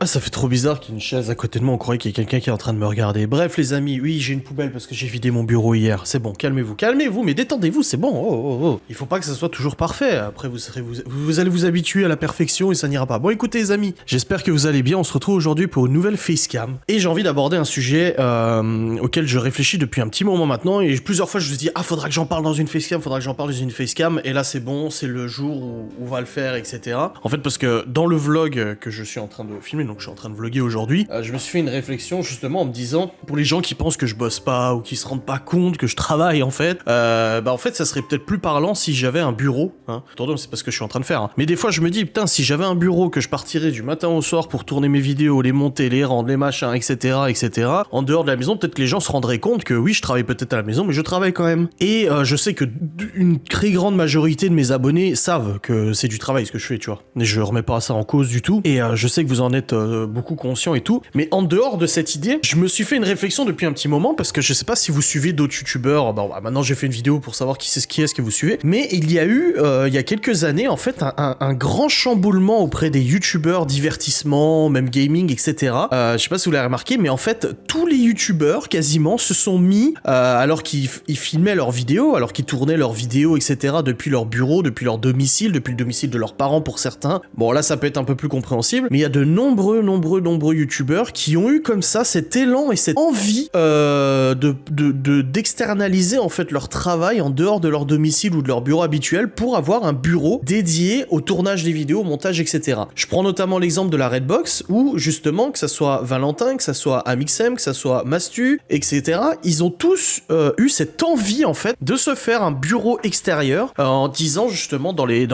Ça fait trop bizarre qu'il y ait une chaise à côté de moi, on croirait qu'il y a quelqu'un qui est en train de me regarder. Bref les amis, oui j'ai une poubelle parce que j'ai vidé mon bureau hier. C'est bon, calmez-vous, mais détendez-vous, c'est bon. Oh. Il faut pas que ça soit toujours parfait, après vous allez vous habituer à la perfection et ça n'ira pas. Bon écoutez les amis, j'espère que vous allez bien, on se retrouve aujourd'hui pour une nouvelle facecam. Et j'ai envie d'aborder un sujet auquel je réfléchis depuis un petit moment maintenant, et plusieurs fois je me dis faudra que j'en parle dans une facecam, et là c'est bon, c'est le jour où on va le faire, etc. En fait parce que dans le vlog que je suis en train de filmer, donc je suis en train de vlogger aujourd'hui, je me suis fait une réflexion justement en me disant, pour les gens qui pensent que je bosse pas ou qui se rendent pas compte que je travaille en fait, en fait ça serait peut-être plus parlant si j'avais un bureau, hein. Attention, c'est pas ce que je suis en train de faire, hein. Mais des fois je me dis putain, si j'avais un bureau que je partirais du matin au soir pour tourner mes vidéos, les monter, les rendre, les machins, etc. En dehors de la maison, peut-être que les gens se rendraient compte que oui, je travaille peut-être à la maison, mais je travaille quand même. Et je sais que une très grande majorité de mes abonnés savent que c'est du travail ce que je fais, tu vois. Et je remets pas ça en cause du tout. Et je sais que vous en êtes beaucoup conscients et tout. Mais en dehors de cette idée, je me suis fait une réflexion depuis un petit moment parce que je sais pas si vous suivez d'autres youtubeurs. Maintenant j'ai fait une vidéo pour savoir qui est-ce que vous suivez. Mais il y a eu, il y a quelques années, en fait, un grand chamboulement auprès des youtubeurs divertissement, même gaming, etc. Je sais pas si vous l'avez remarqué, mais en fait, tous les youtubeurs quasiment se sont mis, alors qu'ils filmaient leurs vidéos, alors qu'ils tournaient leurs vidéos, etc. depuis leur bureau, depuis leur domicile, depuis le domicile de leurs parents pour certains. Bon là ça peut être un peu plus compréhensible, mais il y a de nombreux youtubeurs qui ont eu comme ça cet élan et cette envie d'externaliser en fait leur travail en dehors de leur domicile ou de leur bureau habituel pour avoir un bureau dédié au tournage des vidéos, au montage, etc. Je prends notamment l'exemple de la Redbox où justement, que ça soit Valentin, que ça soit Amixem, que ça soit Mastu, etc. Ils ont tous eu cette envie en fait de se faire un bureau extérieur en disant justement dans les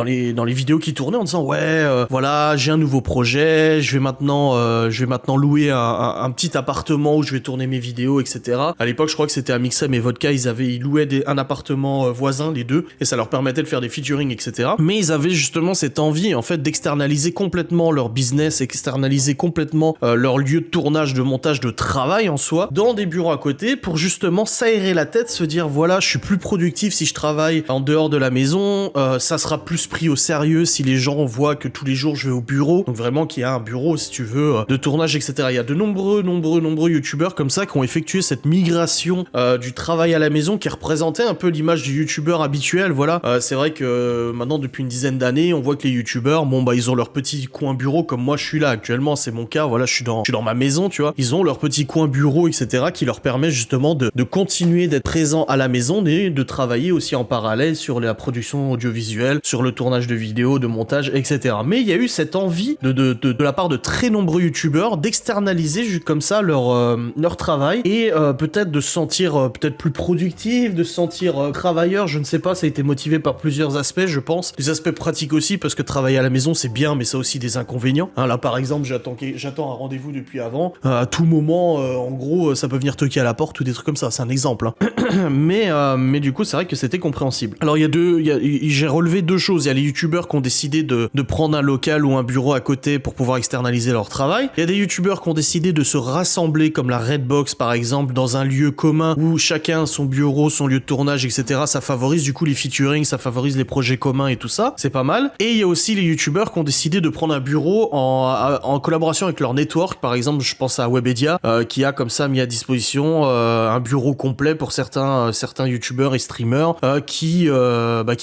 vidéos qui tournaient en disant voilà, j'ai un nouveau projet, je vais maintenant louer un petit appartement où je vais tourner mes vidéos, etc. À l'époque je crois que c'était Amixem et Vodka, ils louaient un appartement voisin les deux et ça leur permettait de faire des featuring, etc. Mais ils avaient justement cette envie en fait d'externaliser complètement leur business, externaliser complètement leur lieu de tournage, de montage, de travail en soi dans des bureaux à côté pour justement s'aérer la tête, se dire voilà, je suis plus productif si je travaille en dehors de la maison, ça sera plus pris au sérieux si les gens voient que tous les jours je vais au bureau, donc vraiment qu'il y a un bureau si tu veux de tournage, etc. Il y a de nombreux youtubeurs comme ça qui ont effectué cette migration du travail à la maison qui représentait un peu l'image du youtubeur habituel, voilà. C'est vrai que maintenant depuis une dizaine d'années on voit que les youtubeurs, ils ont leur petit coin bureau comme moi je suis là actuellement, c'est mon cas, voilà, je suis dans ma maison, tu vois. Ils ont leur petit coin bureau, etc. qui leur permet justement de continuer d'être présents à la maison et de travailler aussi en parallèle sur la production audiovisuelle, sur le tournage de vidéos, de montage, etc. Mais il y a eu cette envie de la part de très nombreux youtubeurs d'externaliser comme ça leur travail et peut-être de se sentir peut-être plus productif, de se sentir travailleur, je ne sais pas, ça a été motivé par plusieurs aspects, je pense. Les aspects pratiques aussi, parce que travailler à la maison c'est bien, mais ça a aussi des inconvénients. Là par exemple, j'attends un rendez-vous depuis avant, à tout moment, en gros, ça peut venir toquer à la porte ou des trucs comme ça, c'est un exemple, hein. mais du coup, c'est vrai que c'était compréhensible. Alors j'ai relevé deux choses. Il y a les youtubeurs qui ont décidé de prendre un local ou un bureau à côté pour pouvoir externaliser leur travail. Il y a des youtubeurs qui ont décidé de se rassembler, comme la Redbox par exemple, dans un lieu commun où chacun a son bureau, son lieu de tournage, etc. Ça favorise du coup les featuring, ça favorise les projets communs et tout ça, c'est pas mal. Et il y a aussi les youtubeurs qui ont décidé de prendre un bureau en collaboration avec leur network. Par exemple, je pense à Webedia qui a comme ça mis à disposition un bureau complet pour certains youtubeurs et streamers qui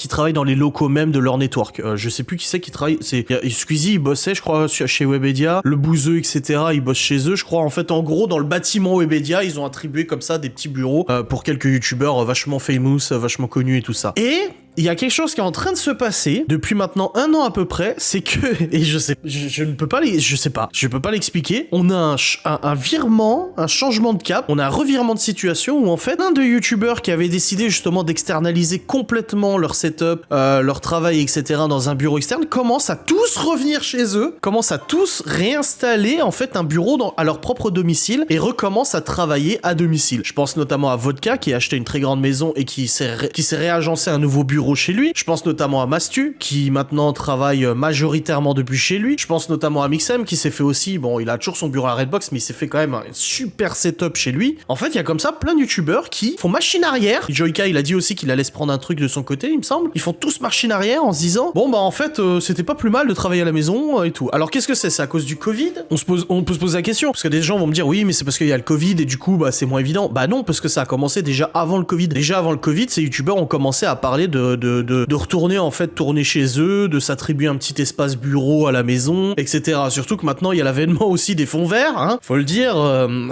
travaillent dans les locaux même de leur network. Je sais plus qui c'est qui travaille, Squeezie il bossait je crois chez Webedia, le Bouzeux, etc. ils bossent chez eux je crois. En fait en gros dans le bâtiment Webedia ils ont attribué comme ça des petits bureaux pour quelques youtubeurs vachement famous, vachement connus et tout ça. Et il y a quelque chose qui est en train de se passer depuis maintenant 1 an à peu près, c'est que, et je peux pas l'expliquer, on a un virement, un changement de cap, on a un revirement de situation où en fait un de youtubeurs qui avait décidé justement d'externaliser complètement leur setup, leur travail, etc. dans un bureau externe, commence à tous revenir chez eux, commence à tous réinstaller en fait un bureau à leur propre domicile et recommence à travailler à domicile. Je pense notamment à Vodka qui a acheté une très grande maison et qui s'est réagencé un nouveau bureau bureau chez lui. Je pense notamment à Mastu, qui maintenant travaille majoritairement depuis chez lui. Je pense notamment à Mixem, qui s'est fait aussi, bon, il a toujours son bureau à Redbox, mais il s'est fait quand même un super setup chez lui. En fait, il y a comme ça plein de youtubeurs qui font machine arrière. Joyka, il a dit aussi qu'il allait se prendre un truc de son côté, il me semble. Ils font tous machine arrière en se disant, bon, bah, en fait, c'était pas plus mal de travailler à la maison et tout. Alors, qu'est-ce que c'est? C'est à cause du Covid? On peut se poser la question. Parce que des gens vont me dire, oui, mais c'est parce qu'il y a le Covid et du coup, bah, c'est moins évident. Bah non, parce que ça a commencé déjà avant le Covid. Déjà avant le Covid, ces youtubeurs ont commencé à parler de retourner, en fait, tourner chez eux, de s'attribuer un petit espace bureau à la maison, etc. Surtout que maintenant, il y a l'avènement aussi des fonds verts, hein. Faut le dire,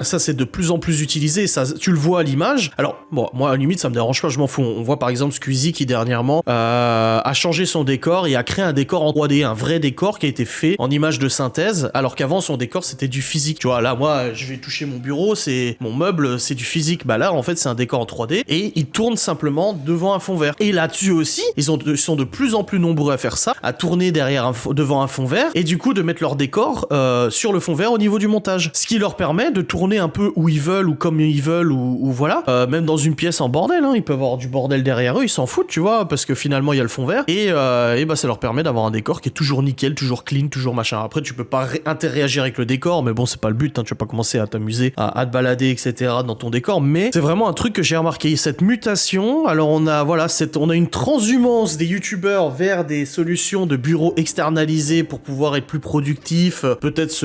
ça, c'est de plus en plus utilisé. Ça, tu le vois à l'image. Alors, bon, moi, à la limite, ça me dérange pas, je m'en fous. On voit par exemple Squeezie qui dernièrement a changé son décor et a créé un décor en 3D, un vrai décor qui a été fait en image de synthèse, alors qu'avant son décor c'était du physique. Tu vois, là moi je vais toucher mon bureau, c'est mon meuble, c'est du physique. Bah là en fait c'est un décor en 3D et il tourne simplement devant un fond vert. Et là-dessus aussi, ils sont de plus en plus nombreux à faire ça, à tourner devant un fond vert et du coup de mettre leur décor sur le fond vert au niveau du montage. Ce qui leur permet de tourner un peu où ils veulent ou comme ils veulent ou voilà, même dans une pièce en bordel, hein, ils peuvent avoir du bordel derrière eux, ils s'en foutent, tu vois, parce que finalement il y a le fond vert et bah ça leur permet d'avoir un décor qui est toujours nickel, toujours clean, toujours machin. Après tu peux pas interagir avec le décor, mais bon c'est pas le but, hein, tu vas pas commencer à t'amuser, à te balader, etc. dans ton décor, mais c'est vraiment un truc que j'ai remarqué, cette mutation. Alors on a une transhumance des youtubeurs vers des solutions de bureaux externalisés pour pouvoir être plus productifs, peut-être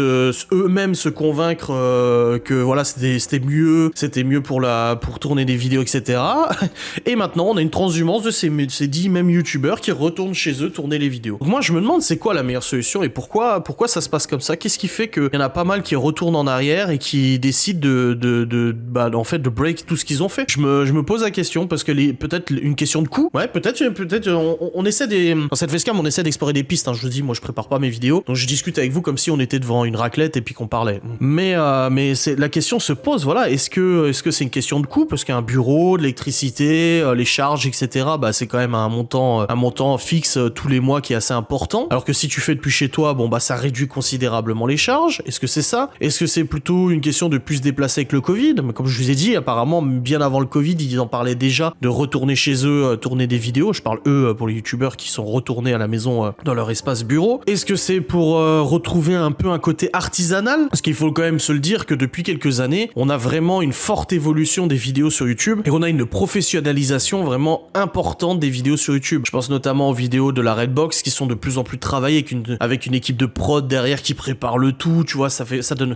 eux-mêmes se convaincre que voilà c'était mieux pour tourner des vidéos, etc. Et maintenant on a une transhumance de ces 10 mêmes youtubeurs qui retournent chez eux tourner les vidéos. Donc moi je me demande c'est quoi la meilleure solution et pourquoi ça se passe comme ça. Qu'est-ce qui fait qu'il y en a pas mal qui retournent en arrière et qui décident en fait de break tout ce qu'ils ont fait. Je me pose la question parce que peut-être une question de coût. Ouais, peut-être on essaie dans cette facecam on essaie d'explorer des pistes, hein. Je vous dis, moi je prépare pas mes vidéos, donc je discute avec vous comme si on était devant une raclette et puis qu'on parlait. Mais la question se pose, voilà, est-ce que c'est une question de coût parce qu'un bureau, de l'électricité, les charges, etc. Bah c'est quand même un montant fixe tous les mois qui est assez important. Alors que si tu fais depuis chez toi, bon bah ça réduit considérablement les charges. Est-ce que c'est ça? Est-ce que c'est plutôt une question de plus se déplacer avec le Covid? Mais comme je vous ai dit, apparemment bien avant le Covid, ils en parlaient déjà de retourner chez eux, tourner des vidéos. Je parle pour les youtubeurs qui sont retournés à la maison dans leur espace bureau. Est-ce que c'est pour retrouver un peu un côté artisanal? Parce qu'il faut quand même se le dire que depuis quelques années, on a vraiment une forte évolution des vidéos sur YouTube et on a une professionnalisation vraiment importante des vidéos sur YouTube. Je pense notamment aux vidéos de la Redbox qui sont de plus en plus travaillées avec une équipe de prod derrière qui prépare le tout, tu vois,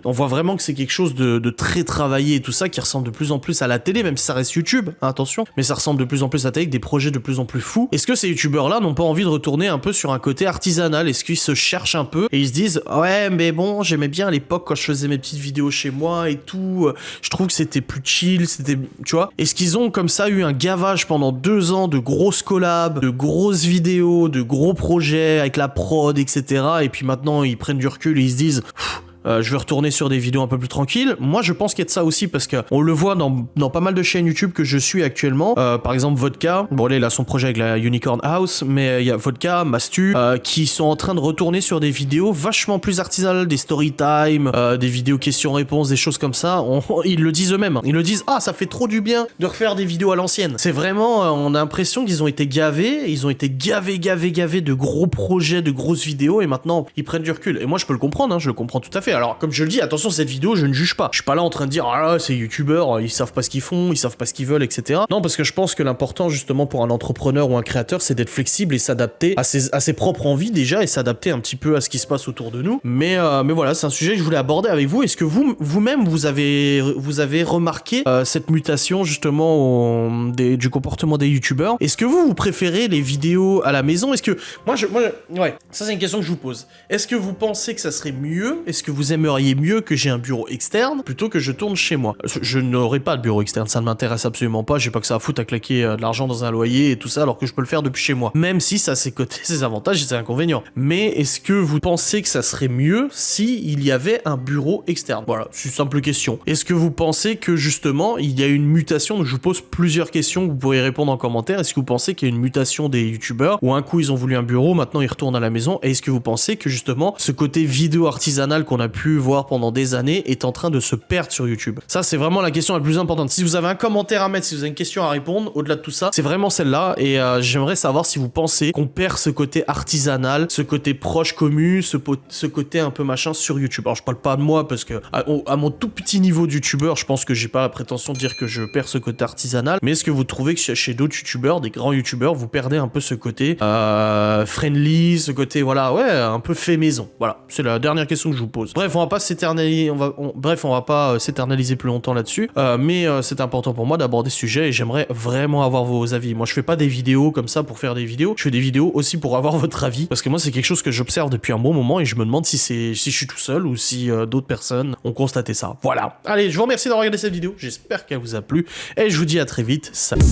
on voit vraiment que c'est quelque chose de très travaillé et tout ça qui ressemble de plus en plus à la télé, même si ça reste YouTube, hein, attention, mais ça ressemble de plus en plus à la télé avec des projets de plus en plus fous. Est-ce que ces youtubeurs-là n'ont pas envie de retourner un peu sur un côté artisanal? Est-ce qu'ils se cherchent un peu et ils se disent ouais mais bon j'aimais bien à l'époque quand je faisais mes petites vidéos chez moi et tout, je trouve que c'était plus chill, tu vois? Est-ce qu'ils ont comme ça eu un gavage pendant 2 ans de grosses collabs, de grosses vidéos, de gros projets avec la prod, etc. Et puis maintenant ils prennent du recul et ils se disent je vais retourner sur des vidéos un peu plus tranquilles. Moi, je pense qu'il y a de ça aussi parce que on le voit dans pas mal de chaînes YouTube que je suis actuellement. Par exemple, Vodka. Bon, là, il a son projet avec la Unicorn House, mais il y a Vodka, Mastu, qui sont en train de retourner sur des vidéos vachement plus artisanales, des story time, des vidéos questions-réponses, des choses comme ça. Ils le disent eux-mêmes. Ils le disent, ça fait trop du bien de refaire des vidéos à l'ancienne. C'est vraiment, on a l'impression qu'ils ont été gavés. Ils ont été gavés de gros projets, de grosses vidéos, et maintenant, ils prennent du recul. Et moi, je peux le comprendre, hein, je le comprends tout à fait. Alors, comme je le dis, attention, cette vidéo, je ne juge pas. Je suis pas là en train de dire, ces youtubeurs, ils savent pas ce qu'ils font, ils savent pas ce qu'ils veulent, etc. Non, parce que je pense que l'important, justement, pour un entrepreneur ou un créateur, c'est d'être flexible et s'adapter à ses propres envies, déjà, et s'adapter un petit peu à ce qui se passe autour de nous. Mais voilà, c'est un sujet que je voulais aborder avec vous. Est-ce que vous-même, vous avez remarqué cette mutation, justement, du comportement des youtubeurs? Est-ce que vous préférez les vidéos à la maison? Est-ce que, ouais, ça, c'est une question que je vous pose. Est-ce que vous pensez que ça serait mieux? Est-ce que vous aimeriez mieux que j'ai un bureau externe plutôt que je tourne chez moi? Je n'aurai pas de bureau externe, ça ne m'intéresse absolument pas, j'ai pas que ça à foutre à claquer de l'argent dans un loyer et tout ça alors que je peux le faire depuis chez moi. Même si ça a ses côtés, ses avantages et ses inconvénients. Mais est-ce que vous pensez que ça serait mieux si il y avait un bureau externe? Voilà, c'est une simple question. Est-ce que vous pensez que justement il y a une mutation? Donc je vous pose plusieurs questions que vous pourrez répondre en commentaire. Est-ce que vous pensez qu'il y a une mutation des youtubeurs où un coup ils ont voulu un bureau, maintenant ils retournent à la maison? Et est-ce que vous pensez que justement ce côté vidéo artisanal qu'on a a pu voir pendant des années est en train de se perdre sur YouTube? Ça, c'est vraiment la question la plus importante. Si vous avez un commentaire à mettre, si vous avez une question à répondre, au-delà de tout ça, c'est vraiment celle-là. Et j'aimerais savoir si vous pensez qu'on perd ce côté artisanal, ce côté proche commu, ce côté un peu machin sur YouTube. Alors, je parle pas de moi parce que à mon tout petit niveau de youtubeur, je pense que j'ai pas la prétention de dire que je perds ce côté artisanal. Mais est-ce que vous trouvez que chez d'autres youtubeurs, des grands youtubeurs, vous perdez un peu ce côté friendly, ce côté, voilà, ouais, un peu fait maison? Voilà, c'est la dernière question que je vous pose. Bref, on va pas s'éternaliser, on va pas s'éternaliser plus longtemps là-dessus, mais c'est important pour moi d'aborder ce sujet et j'aimerais vraiment avoir vos avis. Moi, je fais pas des vidéos comme ça pour faire des vidéos, je fais des vidéos aussi pour avoir votre avis, parce que moi, c'est quelque chose que j'observe depuis un bon moment et je me demande si je suis tout seul ou si d'autres personnes ont constaté ça. Voilà. Allez, je vous remercie d'avoir regardé cette vidéo, j'espère qu'elle vous a plu et je vous dis à très vite. Salut.